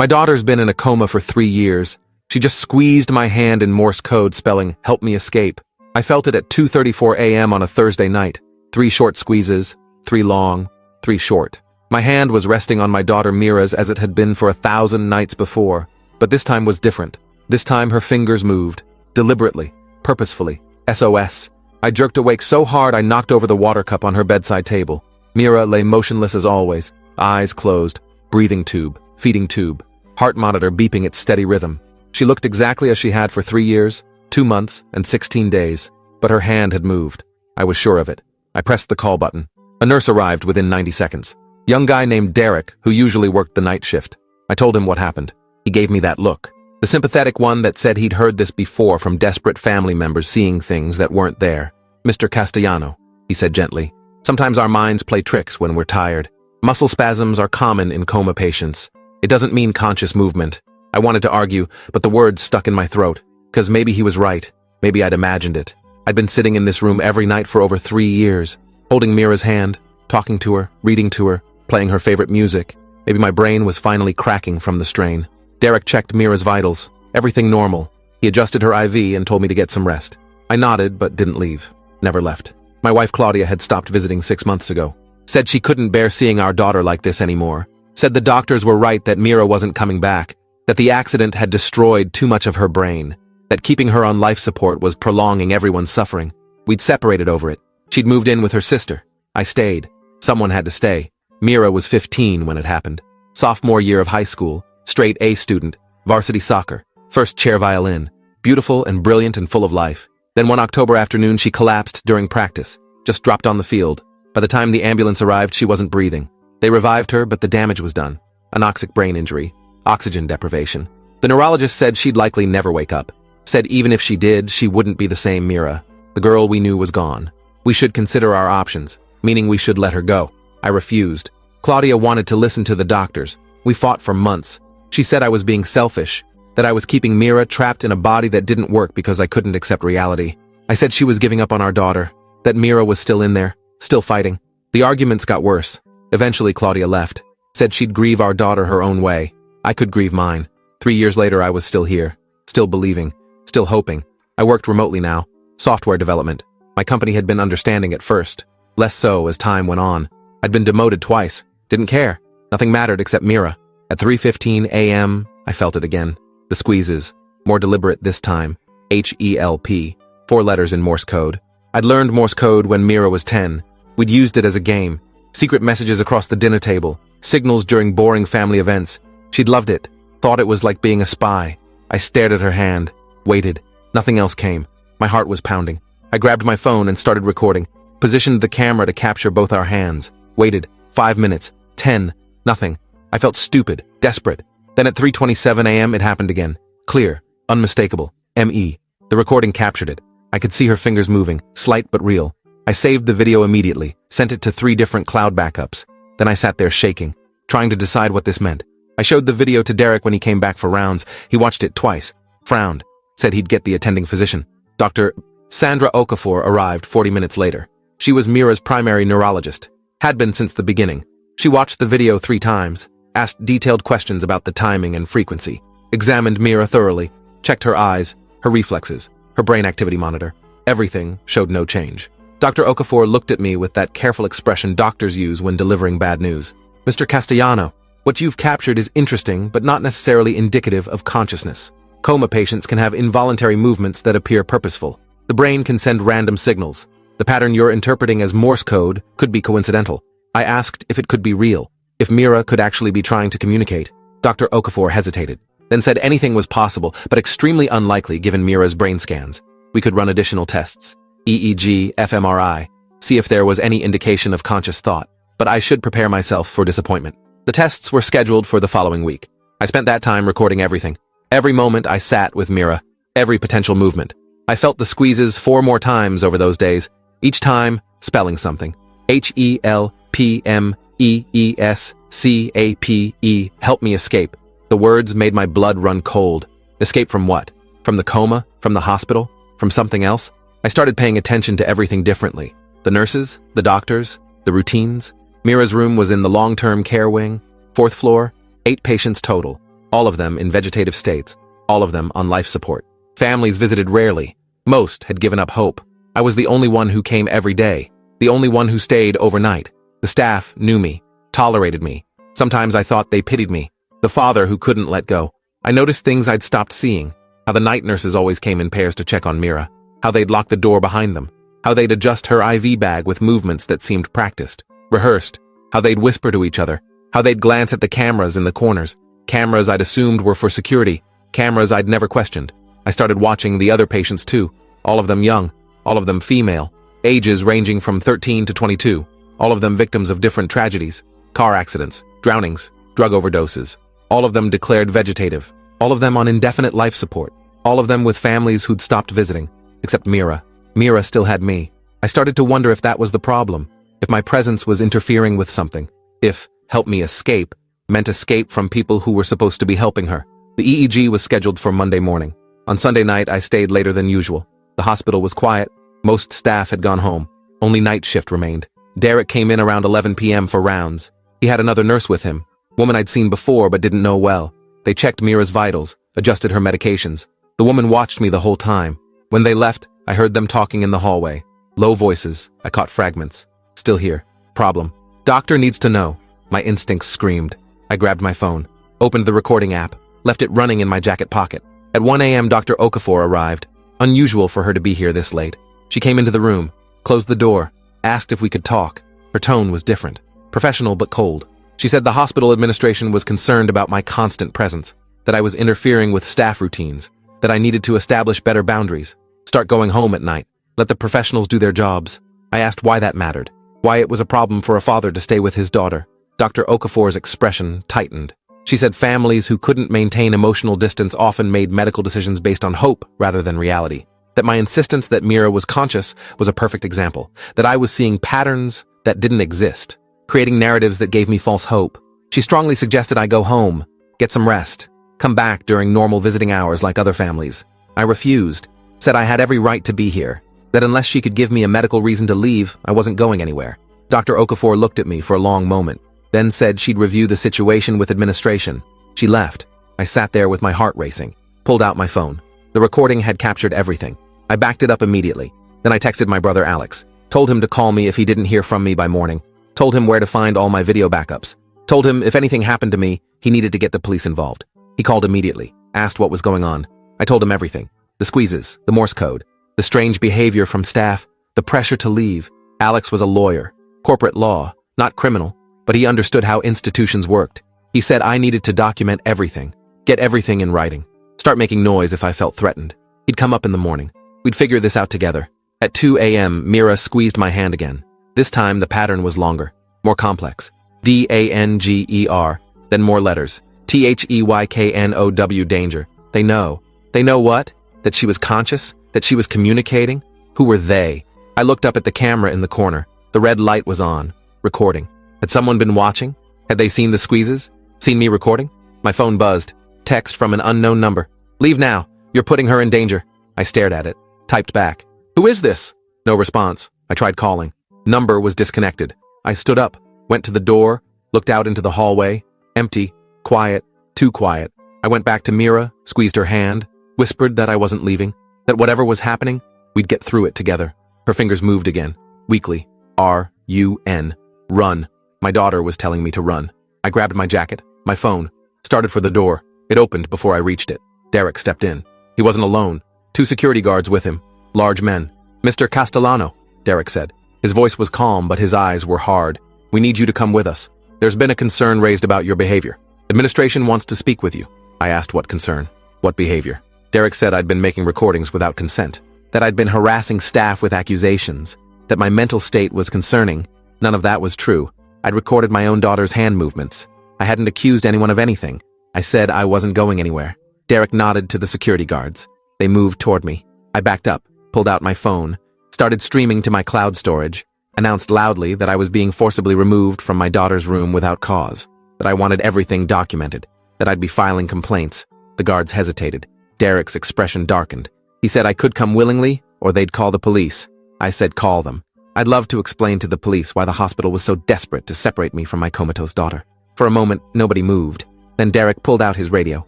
My daughter's been in a coma for 3 years. She just squeezed my hand in Morse code spelling, "Help me escape." I felt it at 2:34 a.m. on a Thursday night. 3 short squeezes, 3 long, 3 short. My hand was resting on my daughter Mira's as it had been for 1,000 nights before. But this time was different. This time her fingers moved. Deliberately. Purposefully. SOS. I jerked awake so hard I knocked over the water cup on her bedside table. Mira lay motionless as always. Eyes closed. Breathing tube. Feeding tube. Heart monitor beeping its steady rhythm. She looked exactly as she had for 3 years, 2 months, and 16 days. But her hand had moved. I was sure of it. I pressed the call button. A nurse arrived within 90 seconds. Young guy named Derek, who usually worked the night shift. I told him what happened. He gave me that look. The sympathetic one that said he'd heard this before from desperate family members seeing things that weren't there. "Mr. Castellano," he said gently. "Sometimes our minds play tricks when we're tired. Muscle spasms are common in coma patients. It doesn't mean conscious movement." I wanted to argue, but the words stuck in my throat. 'Cause maybe he was right. Maybe I'd imagined it. I'd been sitting in this room every night for over 3 years, holding Mira's hand, talking to her, reading to her, playing her favorite music. Maybe my brain was finally cracking from the strain. Derek checked Mira's vitals. Everything normal. He adjusted her IV and told me to get some rest. I nodded, but didn't leave. Never left. My wife Claudia had stopped visiting 6 months ago. Said she couldn't bear seeing our daughter like this anymore. Said the doctors were right that Mira wasn't coming back. That the accident had destroyed too much of her brain. That keeping her on life support was prolonging everyone's suffering. We'd separated over it. She'd moved in with her sister. I stayed. Someone had to stay. Mira was 15 when it happened. Sophomore year of high school, straight A student, varsity soccer, first chair violin, beautiful and brilliant and full of life. Then one October afternoon she collapsed during practice, just dropped on the field. By the time the ambulance arrived she wasn't breathing. They revived her but the damage was done. Anoxic brain injury, oxygen deprivation. The neurologist said she'd likely never wake up. Said even if she did, she wouldn't be the same Mira. The girl we knew was gone. We should consider our options, meaning we should let her go. I refused. Claudia wanted to listen to the doctors. We fought for months. She said I was being selfish, that I was keeping Mira trapped in a body that didn't work because I couldn't accept reality. I said she was giving up on our daughter, that Mira was still in there, still fighting. The arguments got worse. Eventually Claudia left. Said she'd grieve our daughter her own way. I could grieve mine. 3 years later I was still here, still believing, still hoping. I worked remotely now, software development. My company had been understanding at first, less so as time went on. I'd been demoted twice. Didn't care. Nothing mattered except Mira. At 3:15 a.m., I felt it again. The squeezes. More deliberate this time. HELP. 4 letters in Morse code. I'd learned Morse code when Mira was 10. We'd used it as a game. Secret messages across the dinner table. Signals during boring family events. She'd loved it. Thought it was like being a spy. I stared at her hand. Waited. Nothing else came. My heart was pounding. I grabbed my phone and started recording. Positioned the camera to capture both our hands. Waited. 5 minutes. 10. Nothing. I felt stupid. Desperate. Then at 3:27 a.m. it happened again. Clear. Unmistakable. ME. The recording captured it. I could see her fingers moving. Slight but real. I saved the video immediately. Sent it to 3 different cloud backups. Then I sat there shaking. Trying to decide what this meant. I showed the video to Derek when he came back for rounds. He watched it twice. Frowned. Said he'd get the attending physician. Dr. Sandra Okafor arrived 40 minutes later. She was Mira's primary neurologist. Had been since the beginning. She watched the video 3 times. Asked detailed questions about the timing and frequency. Examined Mira thoroughly. Checked her eyes, her reflexes, her brain activity monitor. Everything showed no change. Dr. Okafor looked at me with that careful expression doctors use when delivering bad news. "Mr. Castellano, what you've captured is interesting but not necessarily indicative of consciousness. Coma patients can have involuntary movements that appear purposeful. The brain can send random signals. The pattern you're interpreting as Morse code could be coincidental." I asked if it could be real, if Mira could actually be trying to communicate. Dr. Okafor hesitated, then said anything was possible, but extremely unlikely given Mira's brain scans. We could run additional tests, EEG, fMRI, see if there was any indication of conscious thought, but I should prepare myself for disappointment. The tests were scheduled for the following week. I spent that time recording everything. Every moment I sat with Mira, every potential movement. I felt the squeezes 4 more times over those days, each time spelling something. HELPMEESCAPE, help me escape. The words made my blood run cold. Escape from what? From the coma? From the hospital? From something else? I started paying attention to everything differently. The nurses, the doctors, the routines. Mira's room was in the long-term care wing, 4th floor, 8 patients total. all of them in vegetative states, all of them on life support. Families visited rarely. Most had given up hope. I was the only one who came every day, the only one who stayed overnight. The staff knew me, tolerated me. Sometimes I thought they pitied me, the father who couldn't let go. I noticed things I'd stopped seeing, how the night nurses always came in pairs to check on Mira, how they'd lock the door behind them, how they'd adjust her IV bag with movements that seemed practiced, rehearsed, how they'd whisper to each other, how they'd glance at the cameras in the corners, cameras I'd assumed were for security, cameras I'd never questioned. I started watching the other patients too, all of them young, all of them female, ages ranging from 13 to 22, all of them victims of different tragedies, car accidents, drownings, drug overdoses, all of them declared vegetative, all of them on indefinite life support, all of them with families who'd stopped visiting, except Mira. Mira still had me. I started to wonder if that was the problem, if my presence was interfering with something, if help me escape meant escape from people who were supposed to be helping her. The EEG was scheduled for Monday morning. On Sunday night, I stayed later than usual. The hospital was quiet. Most staff had gone home. Only night shift remained. Derek came in around 11 p.m. for rounds. He had another nurse with him, woman I'd seen before but didn't know well. They checked Mira's vitals, adjusted her medications. The woman watched me the whole time. When they left, I heard them talking in the hallway. Low voices. I caught fragments. Still here. Problem. Doctor needs to know. My instincts screamed. I grabbed my phone, opened the recording app, left it running in my jacket pocket. At 1 a.m. Dr. Okafor arrived. Unusual for her to be here this late. She came into the room, closed the door, asked if we could talk. Her tone was different. Professional but cold. She said the hospital administration was concerned about my constant presence, that I was interfering with staff routines, that I needed to establish better boundaries, start going home at night, let the professionals do their jobs. I asked why that mattered, why it was a problem for a father to stay with his daughter. Dr. Okafor's expression tightened. She said families who couldn't maintain emotional distance often made medical decisions based on hope rather than reality. That my insistence that Mira was conscious was a perfect example, that I was seeing patterns that didn't exist, creating narratives that gave me false hope. She strongly suggested I go home, get some rest, come back during normal visiting hours like other families. I refused, said I had every right to be here, that unless she could give me a medical reason to leave, I wasn't going anywhere. Dr. Okafor looked at me for a long moment, then said she'd review the situation with administration. She left. I sat there with my heart racing, pulled out my phone. The recording had captured everything. I backed it up immediately. Then I texted my brother Alex, told him to call me if he didn't hear from me by morning, told him where to find all my video backups, told him if anything happened to me, he needed to get the police involved. He called immediately, asked what was going on. I told him everything. The squeezes, the Morse code, the strange behavior from staff, the pressure to leave. Alex was a lawyer, corporate law, not criminal, but he understood how institutions worked. He said I needed to document everything, get everything in writing, start making noise if I felt threatened. He'd come up in the morning. We'd figure this out together. At 2 a.m., Mira squeezed my hand again. This time, the pattern was longer, more complex. D-A-N-G-E-R, then more letters. T-H-E-Y-K-N-O-W, danger. They know. They know what? That she was conscious? That she was communicating? Who were they? I looked up at the camera in the corner. The red light was on, recording. Had someone been watching? Had they seen the squeezes? Seen me recording? My phone buzzed. Text from an unknown number. Leave now. You're putting her in danger. I stared at it. Typed back. Who is this? No response. I tried calling. Number was disconnected. I stood up, went to the door, looked out into the hallway. Empty. Quiet. Too quiet. I went back to Mira, squeezed her hand, whispered that I wasn't leaving, that whatever was happening, we'd get through it together. Her fingers moved again. Weakly. R-U-N. Run. My daughter was telling me to run. I grabbed my jacket, my phone, started for the door. It opened before I reached it. Derek stepped in. He wasn't alone. 2 security guards with him. Large men. Mr. Castellano, Derek said. His voice was calm, but his eyes were hard. We need you to come with us. There's been a concern raised about your behavior. Administration wants to speak with you. I asked what concern, what behavior. Derek said I'd been making recordings without consent, that I'd been harassing staff with accusations, that my mental state was concerning. None of that was true. I'd recorded my own daughter's hand movements. I hadn't accused anyone of anything. I said I wasn't going anywhere. Derek nodded to the security guards. They moved toward me. I backed up, pulled out my phone, started streaming to my cloud storage, announced loudly that I was being forcibly removed from my daughter's room without cause, that I wanted everything documented, that I'd be filing complaints. The guards hesitated. Derek's expression darkened. He said I could come willingly, or they'd call the police. I said call them. I'd love to explain to the police why the hospital was so desperate to separate me from my comatose daughter. For a moment, nobody moved. Then Derek pulled out his radio.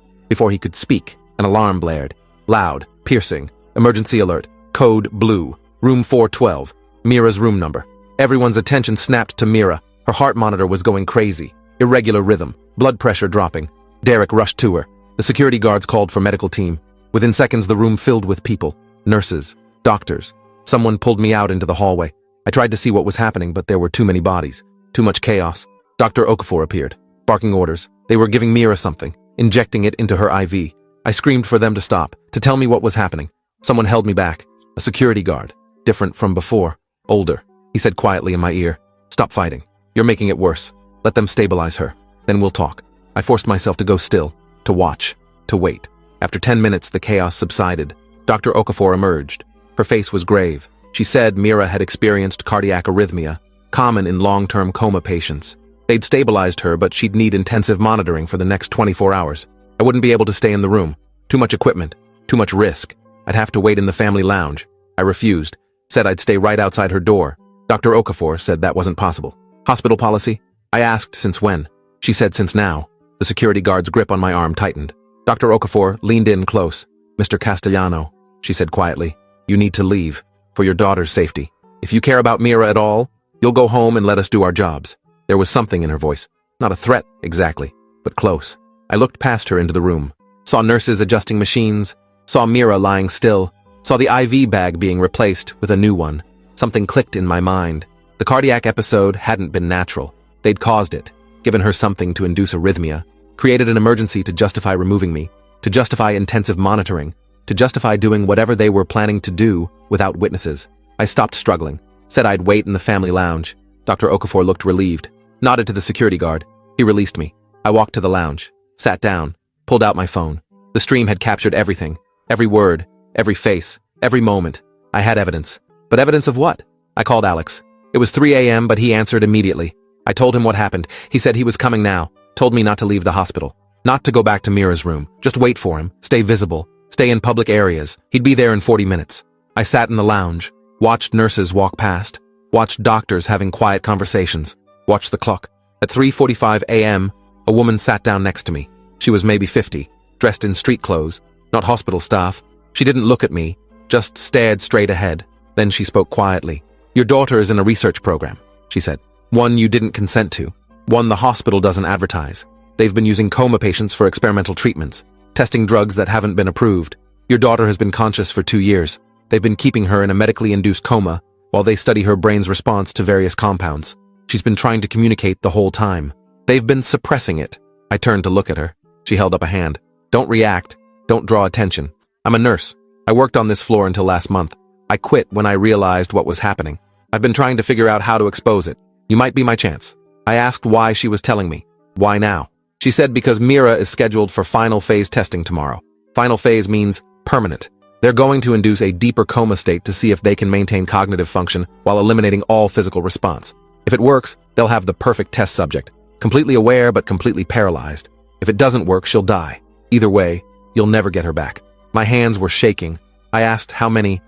Before he could speak, an alarm blared. Loud, piercing. Emergency alert. Code blue. Room 412. Mira's room number. Everyone's attention snapped to Mira. Her heart monitor was going crazy. Irregular rhythm. Blood pressure dropping. Derek rushed to her. The security guards called for medical team. Within seconds, the room filled with people. Nurses. Doctors. Someone pulled me out into the hallway. I tried to see what was happening, but there were too many bodies. Too much chaos. Dr. Okafor appeared, barking orders. They were giving Mira something, injecting it into her IV. I screamed for them to stop, to tell me what was happening. Someone held me back. A security guard. Different from before. Older. He said quietly in my ear, "Stop fighting. You're making it worse. Let them stabilize her. Then we'll talk." I forced myself to go still, to watch, to wait. After 10 minutes, the chaos subsided. Dr. Okafor emerged. Her face was grave. She said Mira had experienced cardiac arrhythmia, common in long-term coma patients. They'd stabilized her, but she'd need intensive monitoring for the next 24 hours. I wouldn't be able to stay in the room. Too much equipment. Too much risk. I'd have to wait in the family lounge. I refused. Said I'd stay right outside her door. Dr. Okafor said that wasn't possible. Hospital policy? I asked since when. She said since now. The security guard's grip on my arm tightened. Dr. Okafor leaned in close. "Mr. Castellano," she said quietly, "you need to leave. For your daughter's safety. If you care about Mira at all, you'll go home and let us do our jobs." There was something in her voice. Not a threat, exactly, but close. I looked past her into the room. Saw nurses adjusting machines. Saw Mira lying still. Saw the IV bag being replaced with a new one. Something clicked in my mind. The cardiac episode hadn't been natural. They'd caused it, given her something to induce arrhythmia, created an emergency to justify removing me, to justify intensive monitoring, to justify doing whatever they were planning to do without witnesses. I stopped struggling, said I'd wait in the family lounge. Dr. Okafor looked relieved, nodded to the security guard. He released me. I walked to the lounge, sat down, pulled out my phone. The stream had captured everything, every word, every face, every moment. I had evidence. But evidence of what? I called Alex. It was 3 a.m., but he answered immediately. I told him what happened. He said he was coming now, told me not to leave the hospital, not to go back to Mira's room, just wait for him, stay visible, stay in public areas. He'd be there in 40 minutes. I sat in the lounge, watched nurses walk past, watched doctors having quiet conversations, watched the clock. At 3:45 a.m., a woman sat down next to me. She was maybe 50, dressed in street clothes, not hospital staff. She didn't look at me, just stared straight ahead. Then she spoke quietly. "Your daughter is in a research program," she said. "One you didn't consent to. One the hospital doesn't advertise. They've been using coma patients for experimental treatments, testing drugs that haven't been approved. Your daughter has been conscious for 2 years. They've been keeping her in a medically induced coma while they study her brain's response to various compounds. She's been trying to communicate the whole time. They've been suppressing it." I turned to look at her. She held up a hand. "Don't react. Don't draw attention. I'm a nurse. I worked on this floor until last month. I quit when I realized what was happening. I've been trying to figure out how to expose it. You might be my chance." I asked why she was telling me. Why now? She said because Mira is scheduled for final phase testing tomorrow. Final phase means permanent. They're going to induce a deeper coma state to see if they can maintain cognitive function while eliminating all physical response. If it works, they'll have the perfect test subject, completely aware but completely paralyzed. If it doesn't work, she'll die. Either way, you'll never get her back. My hands were shaking. I asked how many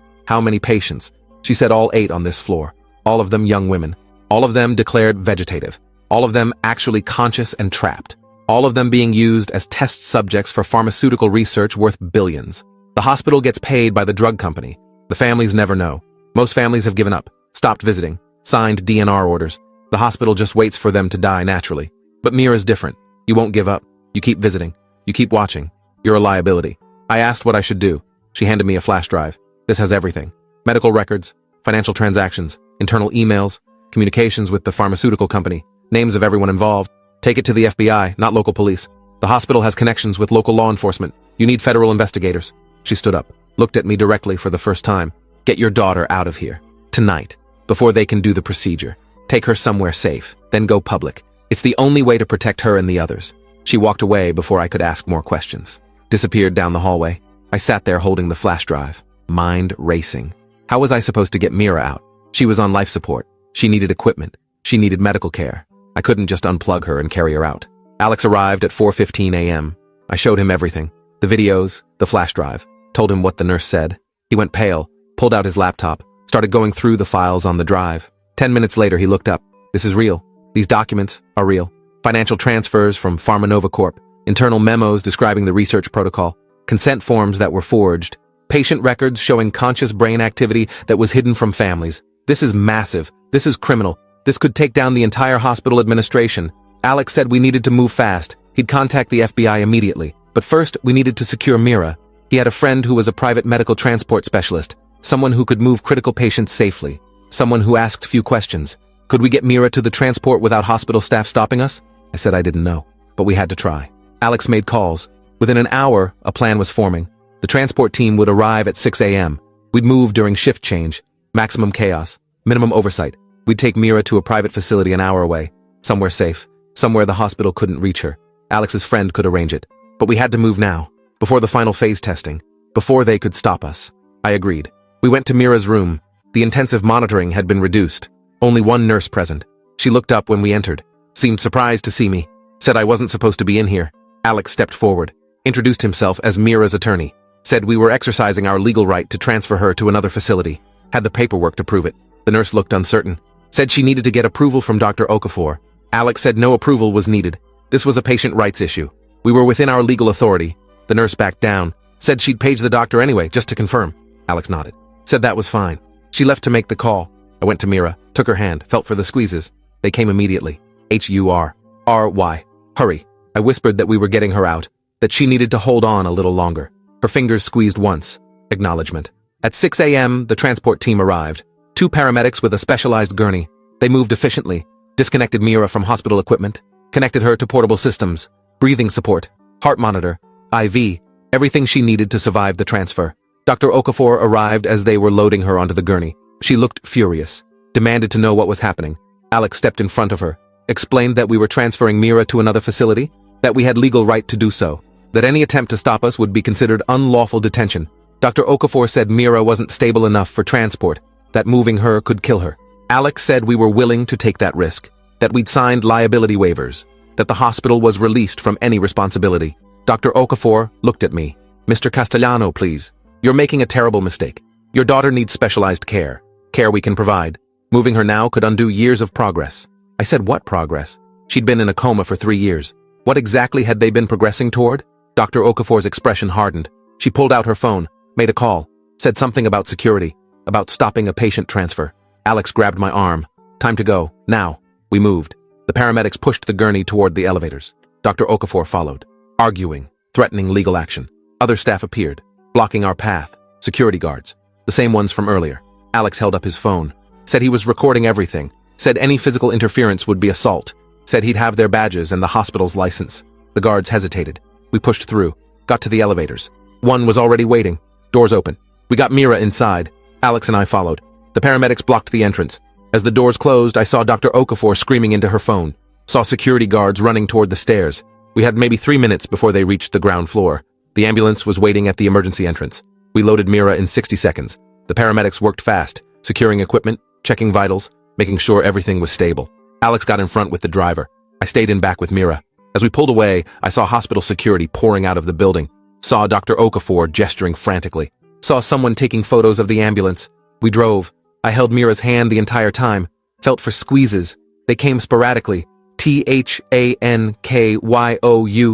patients. She said all 8 on this floor. All of them young women. All of them declared vegetative. All of them actually conscious and trapped. All of them being used as test subjects for pharmaceutical research worth billions. The hospital gets paid by the drug company. The families never know. Most families have given up, stopped visiting, signed DNR orders. The hospital just waits for them to die naturally. But Mira's different. You won't give up. You keep visiting. You keep watching. You're a liability. I asked what I should do. She handed me a flash drive. This has everything. Medical records, financial transactions, internal emails, communications with the pharmaceutical company, names of everyone involved. Take it to the FBI, not local police. The hospital has connections with local law enforcement. You need federal investigators. She stood up, looked at me directly for the first time. "Get your daughter out of here. Tonight. Before they can do the procedure. Take her somewhere safe. Then go public. It's the only way to protect her and the others." She walked away before I could ask more questions. Disappeared down the hallway. I sat there holding the flash drive. Mind racing. How was I supposed to get Mira out? She was on life support. She needed equipment. She needed medical care. I couldn't just unplug her and carry her out. Alex arrived at 4:15 a.m. I showed him everything. The videos, the flash drive. Told him what the nurse said. He went pale, pulled out his laptop, started going through the files on the drive. 10 minutes later, he looked up. "This is real. These documents are real. Financial transfers from Pharmanova Corp. internal memos describing the research protocol, consent forms that were forged, patient records showing conscious brain activity that was hidden from families. This is massive. This is criminal. This could take down the entire hospital administration. Alex said we needed to move fast. He'd contact the FBI immediately. But first, we needed to secure Mira. He had a friend who was a private medical transport specialist, someone who could move critical patients safely, someone who asked few questions. Could we get Mira to the transport without hospital staff stopping us? I said I didn't know, but we had to try. Alex made calls. Within an hour, a plan was forming. The transport team would arrive at 6 a.m. We'd move during shift change. Maximum chaos. Minimum oversight. We'd take Mira to a private facility an hour away. Somewhere safe. Somewhere the hospital couldn't reach her. Alex's friend could arrange it. But we had to move now. Before the final phase testing. Before they could stop us. I agreed. We went to Mira's room. The intensive monitoring had been reduced. Only one nurse present. She looked up when we entered. Seemed surprised to see me. Said I wasn't supposed to be in here. Alex stepped forward. Introduced himself as Mira's attorney. Said we were exercising our legal right to transfer her to another facility. Had the paperwork to prove it. The nurse looked uncertain. Said she needed to get approval from Dr. Okafor. Alex said no approval was needed. This was a patient rights issue. We were within our legal authority. The nurse backed down. Said she'd page the doctor anyway, just to confirm. Alex nodded. Said that was fine. She left to make the call. I went to Mira, took her hand, felt for the squeezes. They came immediately. H-U-R-R-Y. Hurry. I whispered that we were getting her out, that she needed to hold on a little longer. Her fingers squeezed once. Acknowledgement. At 6 a.m., the transport team arrived. 2 paramedics with a specialized gurney. They moved efficiently, disconnected Mira from hospital equipment, connected her to portable systems, breathing support, heart monitor, IV, everything she needed to survive the transfer. Dr. Okafor arrived as they were loading her onto the gurney. She looked furious, demanded to know what was happening. Alex stepped in front of her, explained that we were transferring Mira to another facility, that we had legal right to do so, that any attempt to stop us would be considered unlawful detention. Dr. Okafor said Mira wasn't stable enough for transport, that moving her could kill her. Alex said we were willing to take that risk, that we'd signed liability waivers, that the hospital was released from any responsibility. Dr. Okafor looked at me. Mr. Castellano, please. You're making a terrible mistake. Your daughter needs specialized care. Care we can provide. Moving her now could undo years of progress. I said, what progress? She'd been in a coma for 3 years. What exactly had they been progressing toward? Dr. Okafor's expression hardened. She pulled out her phone, made a call, said something about security, about stopping a patient transfer. Alex grabbed my arm. Time to go, now. We moved. The paramedics pushed the gurney toward the elevators. Dr. Okafor followed, arguing, threatening legal action. Other staff appeared, blocking our path, security guards, the same ones from earlier. Alex held up his phone, said he was recording everything, said any physical interference would be assault, said he'd have their badges and the hospital's license. The guards hesitated. We pushed through, got to the elevators. One was already waiting. Doors open. We got Mira inside. Alex and I followed. The paramedics blocked the entrance. As the doors closed, I saw Dr. Okafor screaming into her phone. Saw security guards running toward the stairs. We had maybe 3 minutes before they reached the ground floor. The ambulance was waiting at the emergency entrance. We loaded Mira in 60 seconds. The paramedics worked fast, securing equipment, checking vitals, making sure everything was stable. Alex got in front with the driver. I stayed in back with Mira. As we pulled away, I saw hospital security pouring out of the building. Saw Dr. Okafor gesturing frantically. Saw someone taking photos of the ambulance. We drove. I held Mira's hand the entire time. Felt for squeezes. They came sporadically. THANKYOU,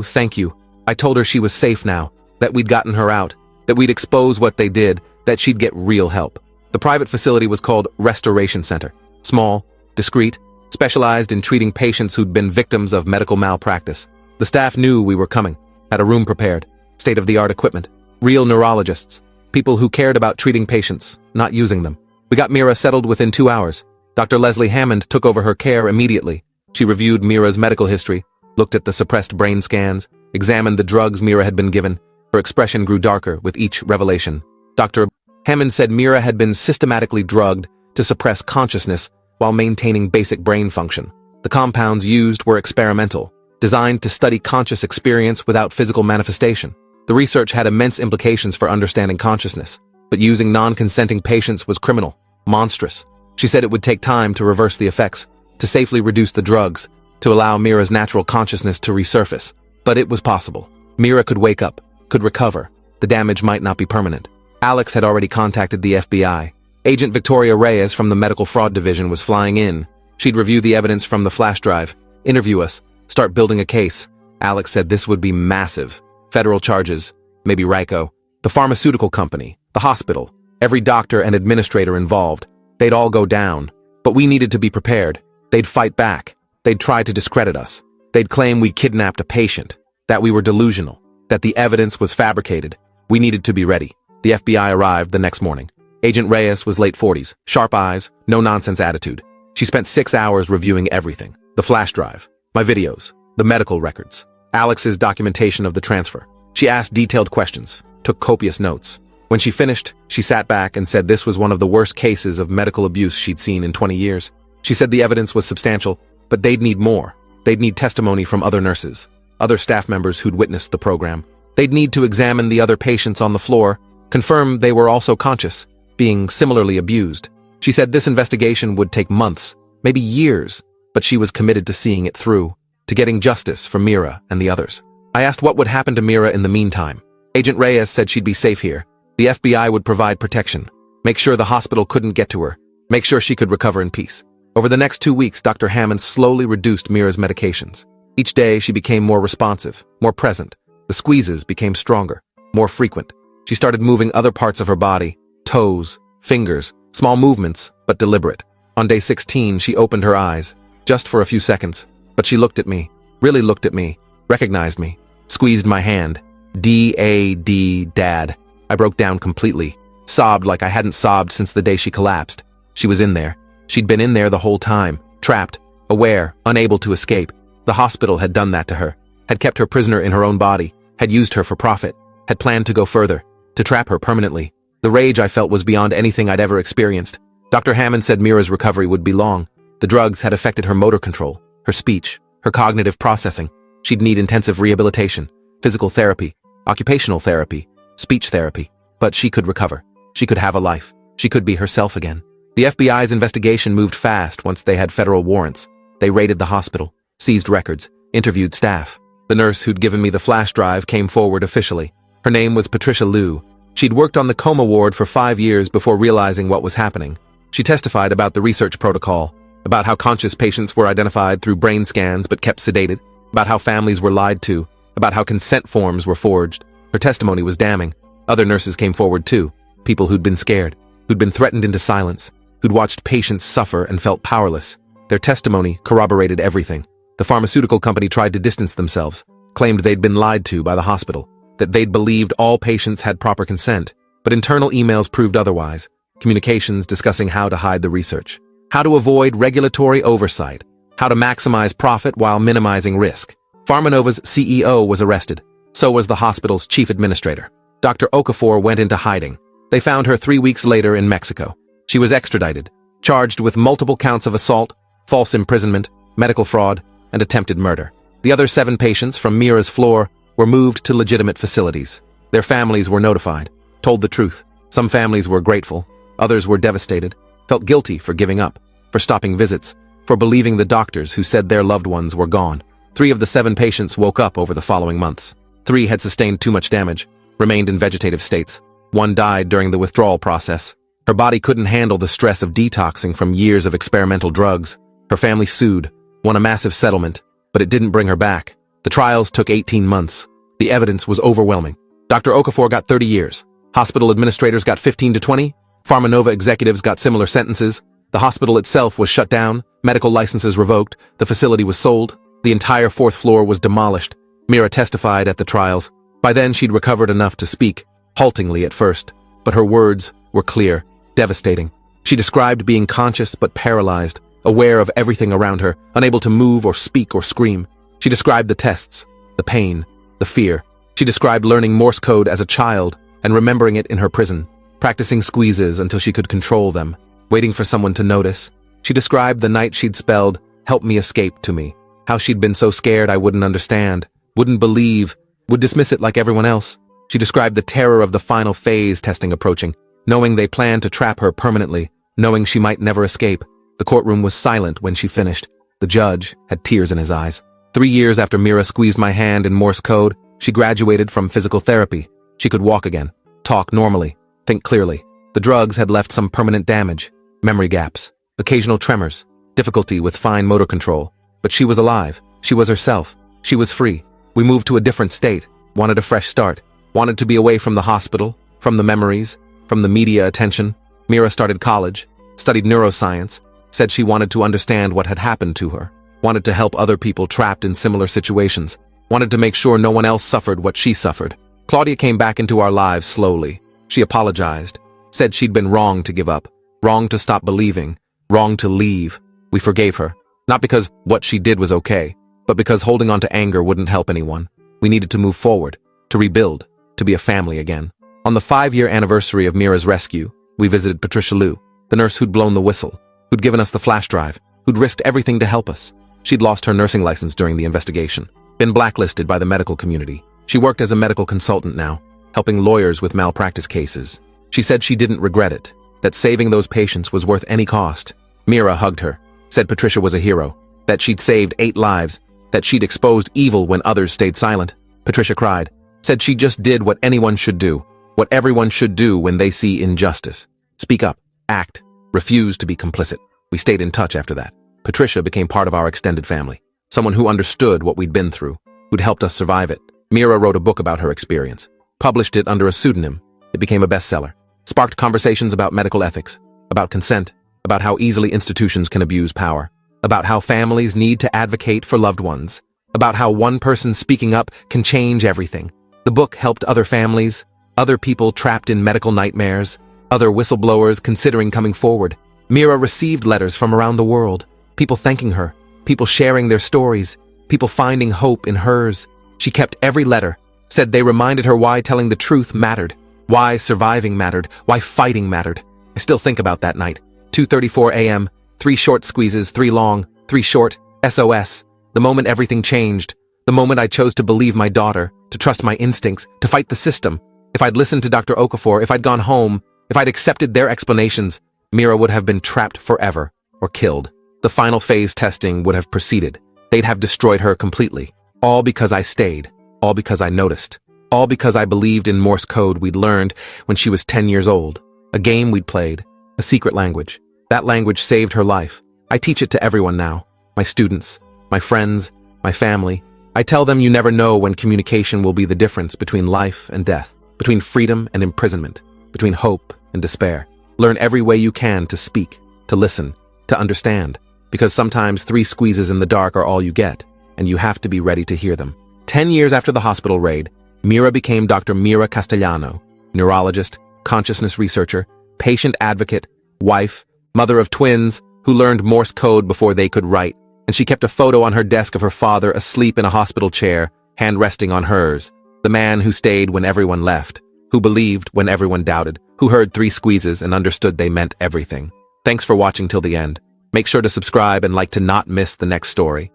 thank you. I told her she was safe now, that we'd gotten her out, that we'd expose what they did, that she'd get real help. The private facility was called Restoration Center. Small, discreet, specialized in treating patients who'd been victims of medical malpractice. The staff knew we were coming, had a room prepared, state-of-the-art equipment, real neurologists, people who cared about treating patients, not using them. We got Mira settled within 2 hours. Dr. Leslie Hammond took over her care immediately. She reviewed Mira's medical history, looked at the suppressed brain scans, examined the drugs Mira had been given. Her expression grew darker with each revelation. Dr. Hammond said Mira had been systematically drugged to suppress consciousness while maintaining basic brain function. The compounds used were experimental, designed to study conscious experience without physical manifestation. The research had immense implications for understanding consciousness, but using non-consenting patients was criminal, monstrous. She said it would take time to reverse the effects, to safely reduce the drugs, to allow Mira's natural consciousness to resurface. But it was possible. Mira could wake up, could recover. The damage might not be permanent. Alex had already contacted the FBI. Agent Victoria Reyes from the Medical Fraud Division was flying in. She'd review the evidence from the flash drive, interview us, start building a case. Alex said this would be massive. Federal charges, maybe RICO, the pharmaceutical company, the hospital, every doctor and administrator involved. They'd all go down. But we needed to be prepared. They'd fight back. They'd try to discredit us. They'd claim we kidnapped a patient, that we were delusional, that the evidence was fabricated. We needed to be ready. The FBI arrived the next morning. Agent Reyes was late 40s, sharp eyes, no-nonsense attitude. She spent 6 hours reviewing everything. The flash drive, my videos, the medical records, Alex's documentation of the transfer. She asked detailed questions, took copious notes. When she finished, she sat back and said this was one of the worst cases of medical abuse she'd seen in 20 years. She said the evidence was substantial, but they'd need more. They'd need testimony from other nurses, other staff members who'd witnessed the program. They'd need to examine the other patients on the floor, confirm they were also conscious, being similarly abused. She said this investigation would take months, maybe years, but she was committed to seeing it through, to getting justice for Mira and the others. I asked what would happen to Mira in the meantime. Agent Reyes said she'd be safe here. The FBI would provide protection, make sure the hospital couldn't get to her, make sure she could recover in peace. Over the next 2 weeks, Dr. Hammond slowly reduced Mira's medications. Each day, she became more responsive, more present. The squeezes became stronger, more frequent. She started moving other parts of her body, toes, fingers, small movements, but deliberate. On day 16, she opened her eyes, just for a few seconds, but she looked at me, really looked at me, recognized me, squeezed my hand. D-A-D, Dad. I broke down completely, sobbed like I hadn't sobbed since the day she collapsed. She was in there. She'd been in there the whole time, trapped, aware, unable to escape. The hospital had done that to her, had kept her prisoner in her own body, had used her for profit, had planned to go further, to trap her permanently. The rage I felt was beyond anything I'd ever experienced. Dr. Hammond said Mira's recovery would be long. The drugs had affected her motor control, her speech, her cognitive processing. She'd need intensive rehabilitation, physical therapy, occupational therapy, speech therapy. But she could recover. She could have a life. She could be herself again. The FBI's investigation moved fast once they had federal warrants. They raided the hospital, seized records, interviewed staff. The nurse who'd given me the flash drive came forward officially. Her name was Patricia Liu. She'd worked on the Coma ward for 5 years before realizing what was happening. She testified about the research protocol, about how conscious patients were identified through brain scans but kept sedated, about how families were lied to, about how consent forms were forged. Her testimony was damning. Other nurses came forward too, people who'd been scared, who'd been threatened into silence, who'd watched patients suffer and felt powerless. Their testimony corroborated everything. The pharmaceutical company tried to distance themselves, claimed they'd been lied to by the hospital, that they'd believed all patients had proper consent, but internal emails proved otherwise, communications discussing how to hide the research, how to avoid regulatory oversight, how to maximize profit while minimizing risk. PharmaNova's CEO was arrested. So was the hospital's chief administrator. Dr. Okafor went into hiding. They found her 3 weeks later in Mexico. She was extradited, charged with multiple counts of assault, false imprisonment, medical fraud, and attempted murder. The other 7 patients from Mira's floor were moved to legitimate facilities. Their families were notified, told the truth. Some families were grateful, others were devastated, felt guilty for giving up, for stopping visits, for believing the doctors who said their loved ones were gone. 3 of the 7 patients woke up over the following months. 3 had sustained too much damage, remained in vegetative states. 1 died during the withdrawal process. Her body couldn't handle the stress of detoxing from years of experimental drugs. Her family sued, won a massive settlement, but it didn't bring her back. The trials took 18 months. The evidence was overwhelming. Dr. Okafor got 30 years. Hospital administrators got 15 to 20. PharmaNova executives got similar sentences. The hospital itself was shut down, medical licenses revoked, the facility was sold, the entire 4th floor was demolished. Mira testified at the trials. By then she'd recovered enough to speak, haltingly at first, but her words were clear, devastating. She described being conscious but paralyzed, aware of everything around her, unable to move or speak or scream. She described the tests, the pain, the fear. She described learning Morse code as a child and remembering it in her prison, practicing squeezes until she could control them, waiting for someone to notice. She described the night she'd spelled, "Help me escape," to me, how she'd been so scared I wouldn't understand, wouldn't believe, would dismiss it like everyone else. She described the terror of the final phase testing approaching, knowing they planned to trap her permanently, knowing she might never escape. The courtroom was silent when she finished. The judge had tears in his eyes. 3 years after Mira squeezed my hand in Morse code, she graduated from physical therapy. She could walk again, talk normally, think clearly. The drugs had left some permanent damage, memory gaps, occasional tremors, difficulty with fine motor control. But she was alive. She was herself. She was free. We moved to a different state, wanted a fresh start, wanted to be away from the hospital, from the memories, from the media attention. Mira started college, studied neuroscience, said she wanted to understand what had happened to her, wanted to help other people trapped in similar situations, wanted to make sure no one else suffered what she suffered. Claudia came back into our lives slowly. She apologized, said she'd been wrong to give up, wrong to stop believing, wrong to leave. We forgave her, not because what she did was okay, but because holding on to anger wouldn't help anyone. We needed to move forward, to rebuild, to be a family again. On the 5-year anniversary of Mira's rescue, we visited Patricia Liu, the nurse who'd blown the whistle, who'd given us the flash drive, who'd risked everything to help us. She'd lost her nursing license during the investigation, been blacklisted by the medical community. She worked as a medical consultant now, helping lawyers with malpractice cases. She said she didn't regret it, that saving those patients was worth any cost. Mira hugged her, said Patricia was a hero, that she'd saved 8 lives, that she'd exposed evil when others stayed silent. Patricia cried, said she just did what anyone should do, what everyone should do when they see injustice. Speak up, act, refuse to be complicit. We stayed in touch after that. Patricia became part of our extended family, someone who understood what we'd been through, who'd helped us survive it. Mira wrote a book about her experience, published it under a pseudonym. It became a bestseller, sparked conversations about medical ethics, about consent, about how easily institutions can abuse power, about how families need to advocate for loved ones, about how one person speaking up can change everything. The book helped other families, other people trapped in medical nightmares, other whistleblowers considering coming forward. Mira received letters from around the world, people thanking her, people sharing their stories, people finding hope in hers. She kept every letter, said they reminded her why telling the truth mattered, why surviving mattered, why fighting mattered. I still think about that night. 2:34 a.m., 3 short squeezes, 3 long, 3 short, SOS. The moment everything changed, the moment I chose to believe my daughter, to trust my instincts, to fight the system. If I'd listened to Dr. Okafor, if I'd gone home, if I'd accepted their explanations, Mira would have been trapped forever, or killed. The final phase testing would have proceeded. They'd have destroyed her completely. All because I stayed. All because I noticed. All because I believed in Morse code we'd learned when she was 10 years old. A game we'd played. A secret language. That language saved her life. I teach it to everyone now. My students, my friends, my family. I tell them you never know when communication will be the difference between life and death, between freedom and imprisonment, between hope and despair. Learn every way you can to speak, to listen, to understand, because sometimes 3 squeezes in the dark are all you get, and you have to be ready to hear them. 10 years after the hospital raid, Mira became Dr. Mira Castellano, neurologist, consciousness researcher, patient advocate, wife, mother of twins, who learned Morse code before they could write, and she kept a photo on her desk of her father asleep in a hospital chair, hand resting on hers, the man who stayed when everyone left, who believed when everyone doubted, who heard 3 squeezes and understood they meant everything. Thanks for watching till the end. Make sure to subscribe and like to not miss the next story.